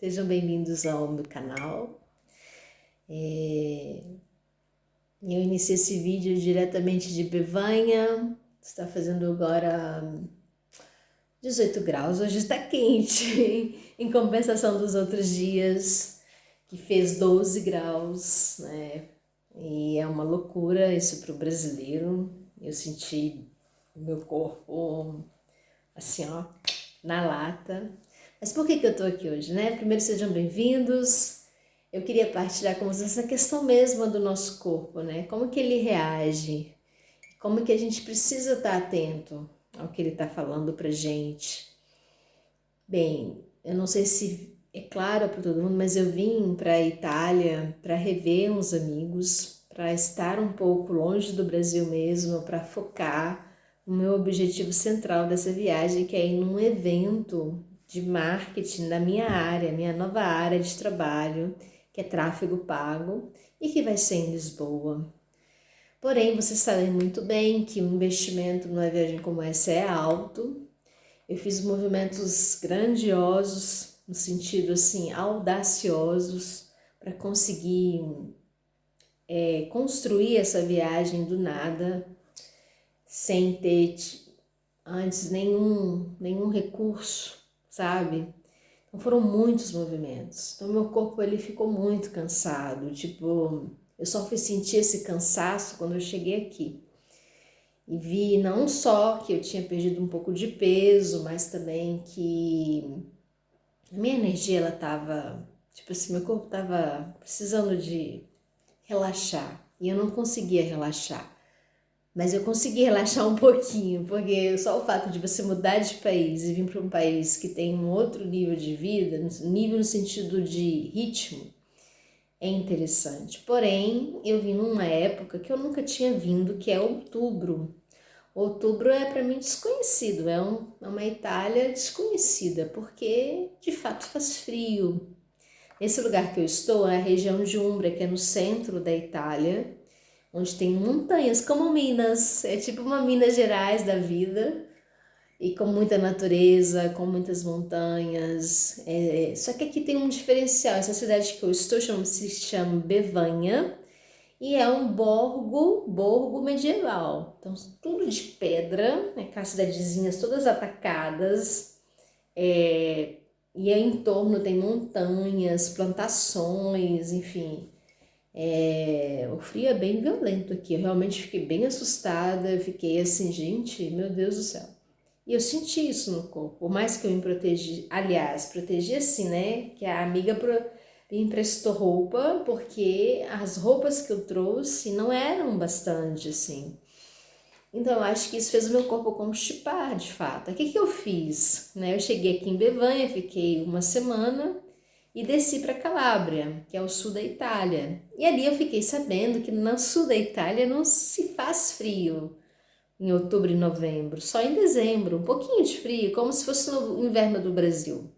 Sejam bem-vindos ao meu canal. Eu iniciei esse vídeo diretamente de Bevanha. Está fazendo agora 18 graus, hoje está quente, em compensação dos outros dias que fez 12 graus, né? E é uma loucura isso para o brasileiro. Eu senti o meu corpo assim, ó, na lata. Mas por que eu tô aqui hoje, né? Primeiro, sejam bem-vindos. Eu queria partilhar com vocês essa questão mesmo do nosso corpo, né? Como que ele reage, como que a gente precisa estar atento ao que ele está falando pra gente. Bem, eu não sei se é claro para todo mundo, mas eu vim para a Itália para rever uns amigos, para estar um pouco longe do Brasil mesmo, para focar no meu objetivo central dessa viagem, que é ir num evento de marketing da minha área, minha nova área de trabalho, que é tráfego pago e que vai ser em Lisboa. Porém, vocês sabem muito bem que o investimento numa viagem como essa é alto. Eu fiz movimentos grandiosos, no sentido assim, audaciosos, para conseguir construir essa viagem do nada, sem ter antes nenhum recurso, sabe? Então foram muitos movimentos. Então meu corpo ele ficou muito cansado, tipo, eu só fui sentir esse cansaço quando eu cheguei aqui. E vi não só que eu tinha perdido um pouco de peso, mas também que a minha energia, ela tava, tipo assim, meu corpo tava precisando de relaxar. E eu não conseguia relaxar. Mas eu consegui relaxar um pouquinho, porque só o fato de você mudar de país e vir para um país que tem um outro nível de vida, nível no sentido de ritmo, é interessante. Porém, eu vim numa época que eu nunca tinha vindo, que é outubro. Outubro é para mim desconhecido, é uma Itália desconhecida, porque de fato faz frio. Esse lugar que eu estou é a região de Umbria, que é no centro da Itália, onde tem montanhas como Minas, é tipo uma Minas Gerais da vida, e com muita natureza, com muitas montanhas. Só que aqui tem um diferencial, essa cidade que eu estou se chama Bevanha, e é um borgo medieval. Então, tudo de pedra, né, com as cidadezinhas todas atacadas, e aí em torno tem montanhas, plantações, enfim. O frio é bem violento aqui, eu realmente fiquei bem assustada, eu fiquei assim, gente, meu Deus do céu. E eu senti isso no corpo, por mais que eu me protegi, aliás, protegi assim, né, que a amiga me emprestou roupa, porque as roupas que eu trouxe não eram bastante, assim. Então, eu acho que isso fez o meu corpo constipar, de fato. O que eu fiz? Né? Eu cheguei aqui em Bevanha, fiquei uma semana e desci para Calábria, que é o sul da Itália. E ali eu fiquei sabendo que no sul da Itália não se faz frio em outubro e novembro, só em dezembro, um pouquinho de frio, como se fosse no inverno do Brasil.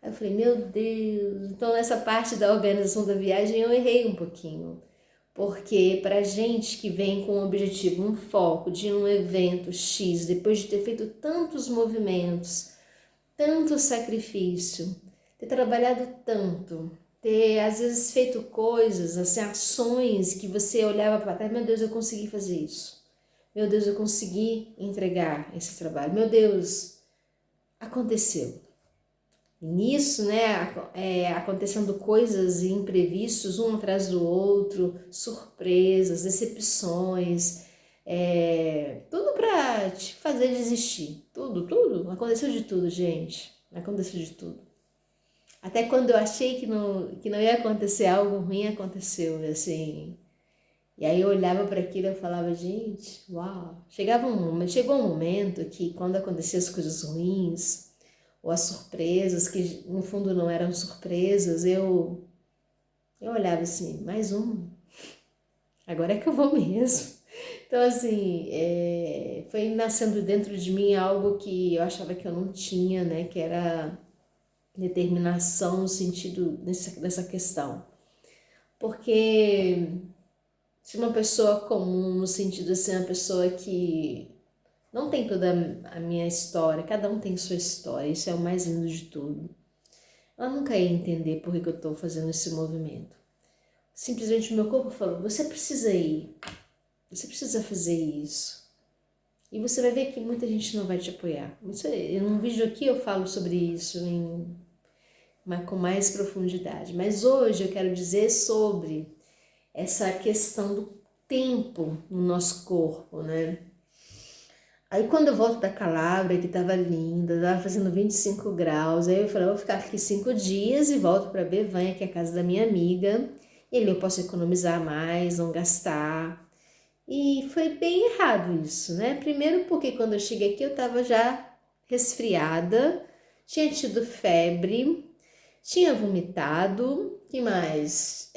Aí eu falei, meu Deus, então nessa parte da organização da viagem eu errei um pouquinho. Porque para gente que vem com um objetivo, um foco de um evento X, depois de ter feito tantos movimentos, tanto sacrifício, ter trabalhado tanto, ter às vezes feito coisas, assim, ações que você olhava para trás, meu Deus, eu consegui fazer isso. Meu Deus, eu consegui entregar esse trabalho. Meu Deus, aconteceu. E nisso, né, acontecendo coisas imprevistos um atrás do outro, surpresas, decepções, tudo pra te fazer desistir. Tudo. Aconteceu de tudo, gente. Aconteceu de tudo. Até quando eu achei que não ia acontecer algo ruim, aconteceu, assim. E aí eu olhava para aquilo e eu falava, gente, uau. Chegou um momento que quando aconteciam as coisas ruins, ou as surpresas, que no fundo não eram surpresas, eu olhava assim, mais um, agora é que eu vou mesmo. Então assim, foi nascendo dentro de mim algo que eu achava que eu não tinha, né, que era determinação no sentido dessa questão. Porque se uma pessoa comum, no sentido assim, uma pessoa que não tem toda a minha história, cada um tem sua história, isso é o mais lindo de tudo. ela nunca ia entender por que eu estou fazendo esse movimento. Simplesmente o meu corpo falou, você precisa ir, você precisa fazer isso. E você vai ver que muita gente não vai te apoiar. Num vídeo aqui eu falo sobre isso com mais profundidade. Mas hoje eu quero dizer sobre essa questão do tempo no nosso corpo, né? Aí quando eu volto da Calábria, que tava linda, tava fazendo 25 graus, aí eu falei, eu vou ficar aqui 5 dias e volto para Bevanha, que é a casa da minha amiga, e ali eu posso economizar mais, não gastar. E foi bem errado isso, né? Primeiro porque quando eu cheguei aqui eu tava já resfriada, tinha tido febre, tinha vomitado, que mais?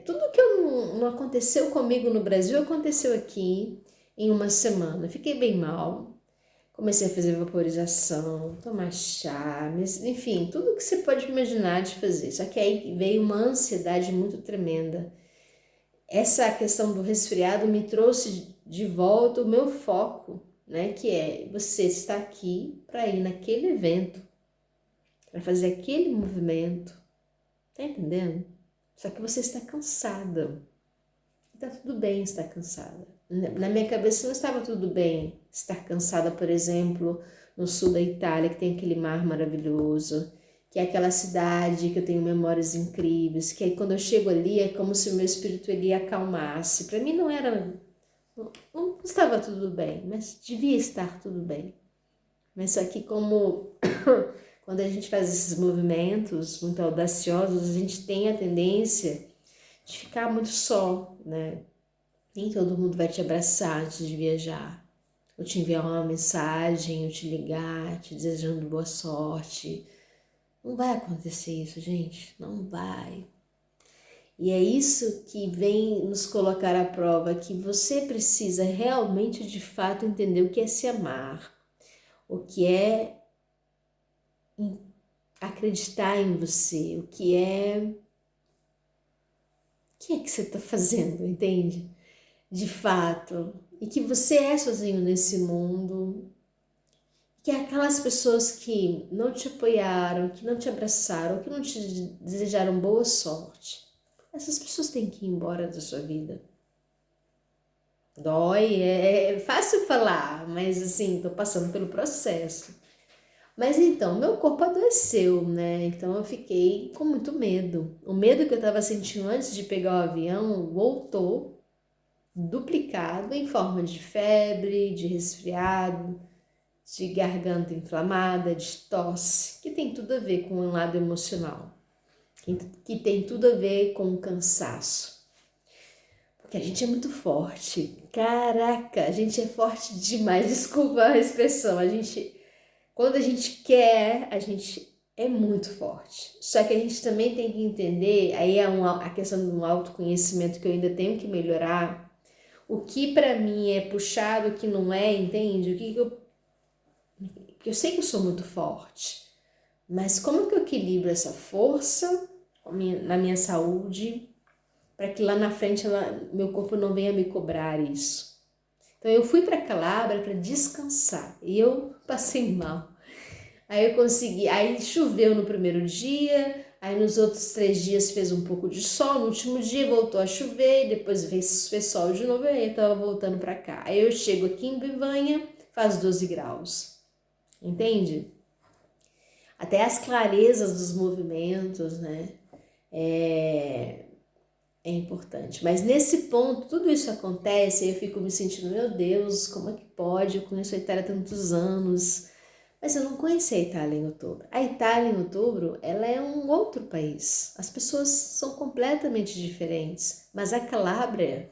Tudo que não aconteceu comigo no Brasil aconteceu aqui em uma semana. Fiquei bem mal, comecei a fazer vaporização, tomar chá, enfim, tudo que você pode imaginar de fazer. Só que aí veio uma ansiedade muito tremenda. Essa questão do resfriado me trouxe de volta o meu foco, né? Que é você está aqui para ir naquele evento, para fazer aquele movimento. Tá entendendo? Só que você está cansada. Tá tudo bem estar cansada. Na minha cabeça não estava tudo bem estar cansada, por exemplo, no sul da Itália, que tem aquele mar maravilhoso, que é aquela cidade que eu tenho memórias incríveis, que aí quando eu chego ali é como se o meu espírito ele acalmasse. Para mim não estava tudo bem, mas devia estar tudo bem. Mas só que como quando a gente faz esses movimentos muito audaciosos, a gente tem a tendência de ficar muito só, né? Nem todo mundo vai te abraçar antes de viajar, ou te enviar uma mensagem, ou te ligar, te desejando boa sorte. Não vai acontecer isso, gente, não vai. E é isso que vem nos colocar à prova, que você precisa realmente, de fato, entender o que é se amar, o que é acreditar em você, o que é que você está fazendo, entende? De fato, e que você é sozinho nesse mundo, que aquelas pessoas que não te apoiaram, que não te abraçaram, que não te desejaram boa sorte, essas pessoas têm que ir embora da sua vida. Dói, é fácil falar, mas assim, tô passando pelo processo. Mas então, meu corpo adoeceu, né? Então eu fiquei com muito medo. O medo que eu tava sentindo antes de pegar o avião voltou, duplicado em forma de febre, de resfriado, de garganta inflamada, de tosse, que tem tudo a ver com o lado emocional, que tem tudo a ver com o cansaço. Porque a gente é muito forte. Caraca, a gente é forte demais. Desculpa a expressão. Quando a gente quer, a gente é muito forte. Só que a gente também tem que entender, aí é a questão do autoconhecimento que eu ainda tenho que melhorar. O que pra mim é puxado, o que não é, entende? Eu sei que eu sou muito forte, mas como que eu equilibro essa força na minha saúde para que lá na frente meu corpo não venha me cobrar isso? Então eu fui para Calábria para descansar e eu passei mal. Aí eu consegui, aí choveu no primeiro dia, aí nos outros 3 dias fez um pouco de sol, no último dia voltou a chover, depois fez sol de novo, e aí eu tava voltando para cá. Aí eu chego aqui em Bevanha, faz 12 graus, entende? Até as clarezas dos movimentos, né? É importante. Mas nesse ponto, tudo isso acontece e eu fico me sentindo, meu Deus, como é que pode? Eu conheço a Itália há tantos anos, mas eu não conheci a Itália em outubro. A Itália em outubro, ela é um outro país. As pessoas são completamente diferentes. Mas a Calábria,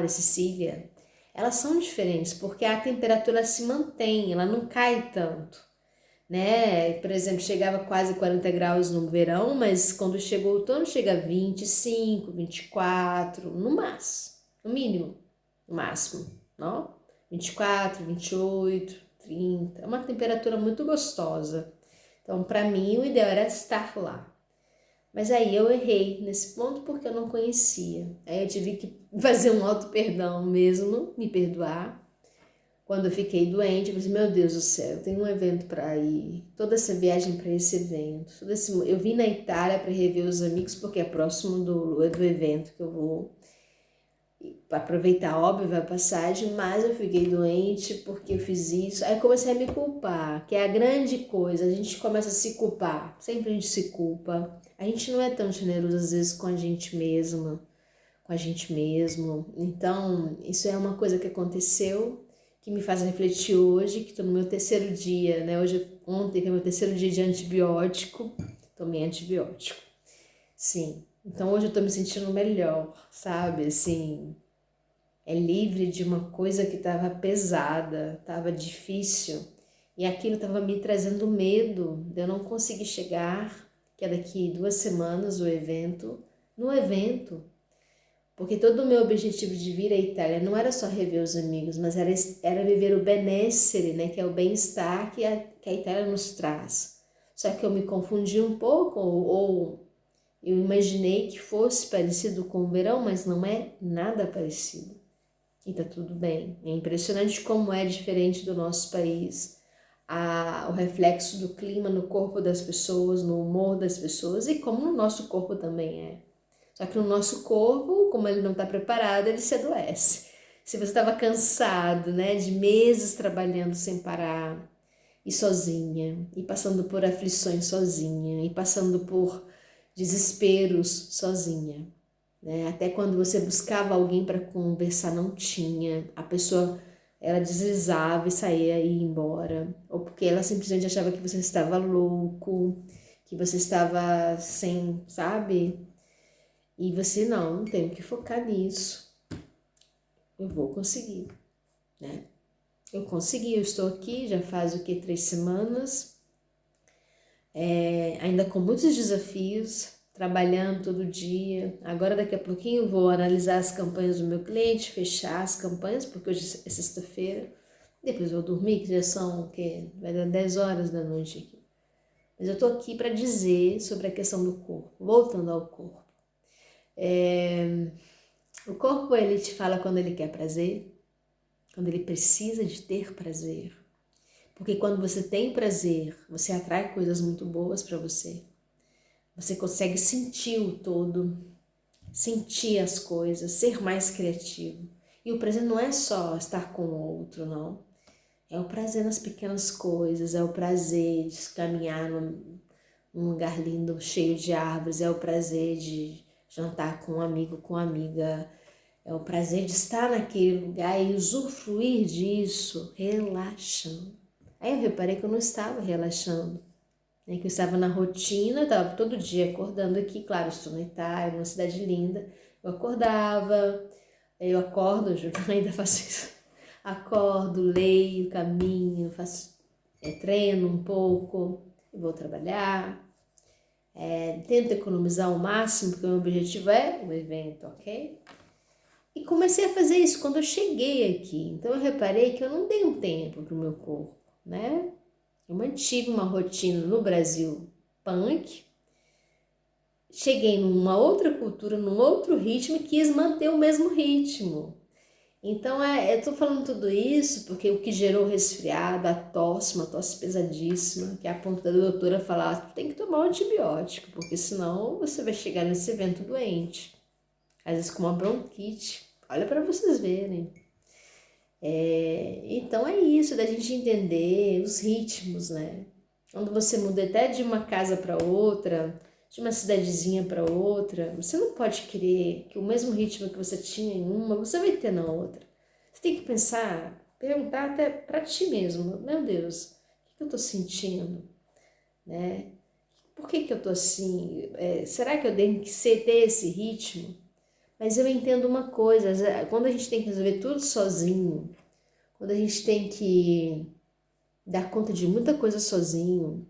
Sicília, elas são diferentes porque a temperatura se mantém, ela não cai tanto, né? Por exemplo, chegava quase 40 graus no verão, mas quando chegou o outono chega a 25, 24, no máximo, no mínimo, no máximo, não? 24, 28, 30, é uma temperatura muito gostosa. Então, para mim, o ideal era estar lá. Mas aí eu errei nesse ponto porque eu não conhecia. Aí eu tive que fazer um auto-perdão mesmo, me perdoar, Quando eu fiquei doente, eu falei assim, meu Deus do céu, eu tenho um evento para ir, toda essa viagem para esse evento, eu vim na Itália para rever os amigos, porque é próximo do evento que eu vou, para aproveitar, óbvio, a passagem, mas eu fiquei doente porque eu fiz isso. Aí eu comecei a me culpar, que é a grande coisa, a gente começa a se culpar, sempre a gente se culpa. A gente não é tão generoso às vezes com a gente mesma, com a gente mesmo. Então, isso é uma coisa que aconteceu, que me faz refletir hoje, que estou no meu terceiro dia, né? Ontem, que é meu terceiro dia de antibiótico, tomei antibiótico. Sim. Então hoje eu tô me sentindo melhor, sabe? Assim, é livre de uma coisa que estava pesada, estava difícil, e aquilo estava me trazendo medo de eu não conseguir chegar, que é daqui 2 semanas o evento, no evento, porque todo o meu objetivo de vir à Itália não era só rever os amigos, mas era viver o benessere, né, que é o bem-estar que a Itália nos traz. Só que eu me confundi um pouco, ou eu imaginei que fosse parecido com o verão, mas não é nada parecido. E tá tudo bem. É impressionante como é diferente do nosso país. O reflexo do clima no corpo das pessoas, no humor das pessoas e como no nosso corpo também é. Só que no nosso corpo, como ele não está preparado, ele se adoece. Se você estava cansado, né, de meses trabalhando sem parar, e sozinha, e passando por aflições sozinha, e passando por desesperos sozinha, né? Até quando você buscava alguém para conversar, não tinha. A pessoa, ela deslizava e saía e ia embora. Ou porque ela simplesmente achava que você estava louco, que você estava sem, sabe? E você, não tenho que focar nisso. Eu vou conseguir, né? Eu consegui, eu estou aqui, já faz o que, 3 semanas, ainda com muitos desafios, trabalhando todo dia. Agora daqui a pouquinho eu vou analisar as campanhas do meu cliente, fechar as campanhas, porque hoje é sexta-feira. Depois eu vou dormir, que já são o quê? Vai dar 10 horas da noite aqui. Mas eu tô aqui para dizer sobre a questão do corpo, voltando ao corpo. O corpo, ele te fala quando ele quer prazer, quando ele precisa de ter prazer. Porque quando você tem prazer, você atrai coisas muito boas para você. Você consegue sentir o todo, sentir as coisas, ser mais criativo. E o prazer não é só estar com o outro, não. É o prazer nas pequenas coisas, é o prazer de caminhar num lugar lindo, cheio de árvores, é o prazer de jantar com um amigo, com uma amiga, é o prazer de estar naquele lugar e usufruir disso, relaxando. Aí eu reparei que eu não estava relaxando, né? Que eu estava na rotina, eu estava todo dia acordando aqui, claro, estou na Itália, uma cidade linda, eu acordava, eu acordo, eu ainda faço isso, acordo, leio, caminho, faço, treino um pouco, vou trabalhar, tento economizar o máximo, porque o meu objetivo é o evento, ok? E comecei a fazer isso quando eu cheguei aqui. Então eu reparei que eu não dei um tempo para o meu corpo, né? Eu mantive uma rotina no Brasil punk, cheguei numa outra cultura, num outro ritmo e quis manter o mesmo ritmo. Então eu tô falando tudo isso porque o que gerou o resfriado, a tosse, uma tosse pesadíssima, que é a ponto da doutora falar, tu tem que tomar um antibiótico, porque senão você vai chegar nesse evento doente. Às vezes com uma bronquite. Olha para vocês verem. Então é isso, da gente entender os ritmos, né? Quando você muda até de uma casa para outra, de uma cidadezinha para outra, você não pode querer que o mesmo ritmo que você tinha em uma, você vai ter na outra. Você tem que pensar, perguntar até para ti mesmo, meu Deus, o que eu tô sentindo, né? Por que eu tô assim? Será que eu tenho que ter esse ritmo? Mas eu entendo uma coisa, quando a gente tem que resolver tudo sozinho, quando a gente tem que dar conta de muita coisa sozinho,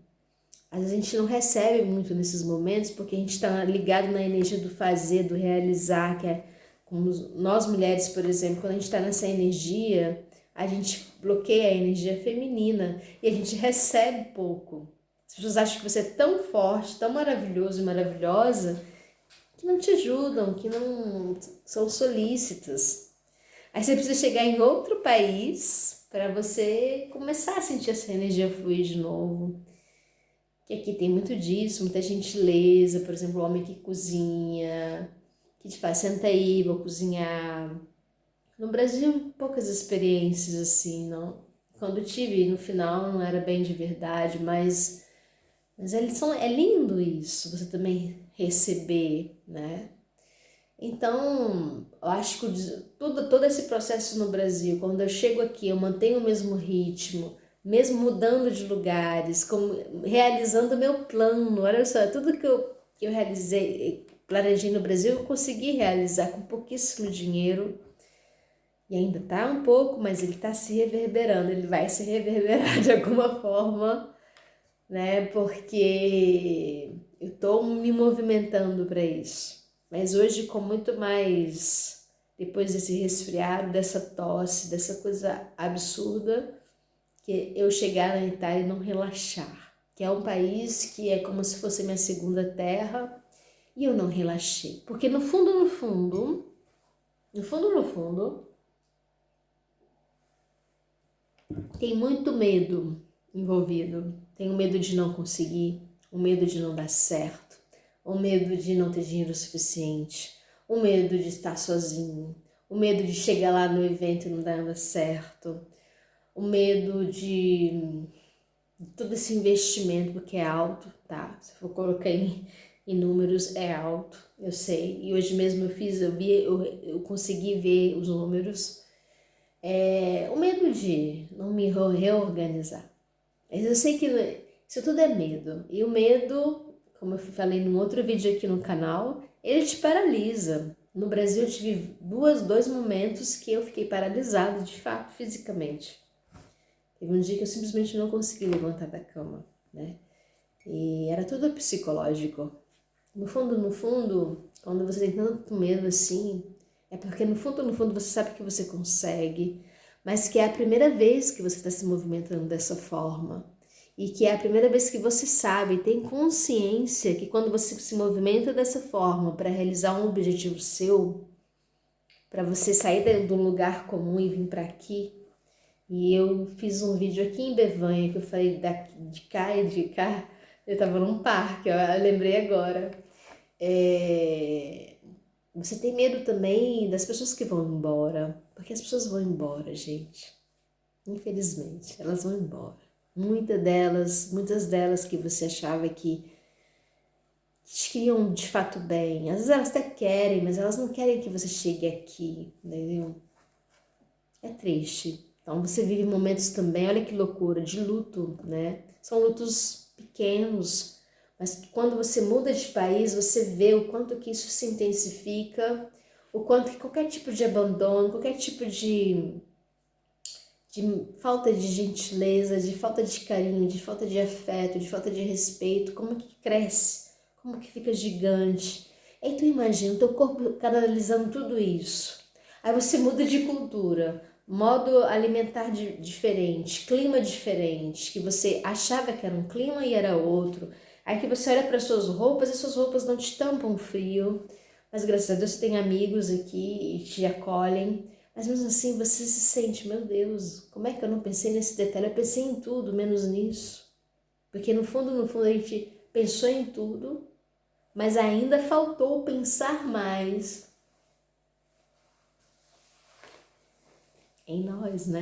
às vezes a gente não recebe muito nesses momentos porque a gente está ligado na energia do fazer, do realizar, que é como nós mulheres, por exemplo, quando a gente está nessa energia, a gente bloqueia a energia feminina e a gente recebe pouco. As pessoas acham que você é tão forte, tão maravilhoso e maravilhosa, que não te ajudam, que não são solícitas. Aí você precisa chegar em outro país, para você começar a sentir essa energia fluir de novo. Que aqui tem muito disso, muita gentileza, por exemplo, o homem que cozinha, que te faz, senta aí, vou cozinhar. No Brasil, poucas experiências assim, não. Quando tive, no final, não era bem de verdade, mas é lindo isso, você também receber, né? Então, eu acho que todo esse processo no Brasil, quando eu chego aqui, eu mantenho o mesmo ritmo, mesmo mudando de lugares, realizando o meu plano. Olha só, tudo que eu realizei, planejei no Brasil, eu consegui realizar com pouquíssimo dinheiro. E ainda tá um pouco, mas ele tá se reverberando, ele vai se reverberar de alguma forma, né? Porque eu tô me movimentando para isso. Mas hoje com muito mais, depois desse resfriado, dessa tosse, dessa coisa absurda, que eu chegar na Itália e não relaxar. Que é um país que é como se fosse minha segunda terra e eu não relaxei. Porque no fundo, tem muito medo envolvido. Tenho medo de não conseguir, o medo de não dar certo, o medo de não ter dinheiro suficiente, o medo de estar sozinho, o medo de chegar lá no evento e não dar nada certo, o medo de todo esse investimento, porque é alto, tá? Se for colocar em números, é alto, eu sei. E hoje mesmo eu consegui ver os números. O medo de não me reorganizar. Mas eu sei que isso tudo é medo. E o medo, como eu falei num outro vídeo aqui no canal, ele te paralisa. No Brasil eu tive dois momentos que eu fiquei paralisada, de fato, fisicamente. Teve um dia que eu simplesmente não consegui levantar da cama, né? E era tudo psicológico. No fundo, quando você tem tanto medo assim, é porque no fundo você sabe que você consegue, mas que é a primeira vez que você está se movimentando dessa forma. E que é a primeira vez que você sabe, tem consciência que quando você se movimenta dessa forma para realizar um objetivo seu, para você sair do lugar comum e vir para aqui. E eu fiz um vídeo aqui em Bevanha que eu falei de cá e de cá. Eu estava num parque, eu lembrei agora. Você tem medo também das pessoas que vão embora, porque as pessoas vão embora, gente. Infelizmente, elas vão embora. Muitas delas que você achava que te queriam de fato bem. Às vezes elas até querem, mas elas não querem que você chegue aqui, entendeu? É triste. Então você vive momentos também, olha que loucura, de luto, né? São lutos pequenos, mas que quando você muda de país, você vê o quanto que isso se intensifica, o quanto que qualquer tipo de abandono, qualquer tipo de falta de gentileza, de falta de carinho, de falta de afeto, de falta de respeito, como que cresce, como que fica gigante. Aí tu imagina, o teu corpo canalizando tudo isso. Aí você muda de cultura, modo alimentar diferente, clima diferente, que você achava que era um clima e era outro. Aí que você olha para suas roupas e suas roupas não te tampam frio, mas graças a Deus você tem amigos aqui e te acolhem. Mas mesmo assim você se sente, meu Deus, como é que eu não pensei nesse detalhe? Eu pensei em tudo, menos nisso. Porque no fundo a gente pensou em tudo, mas ainda faltou pensar mais em nós, né?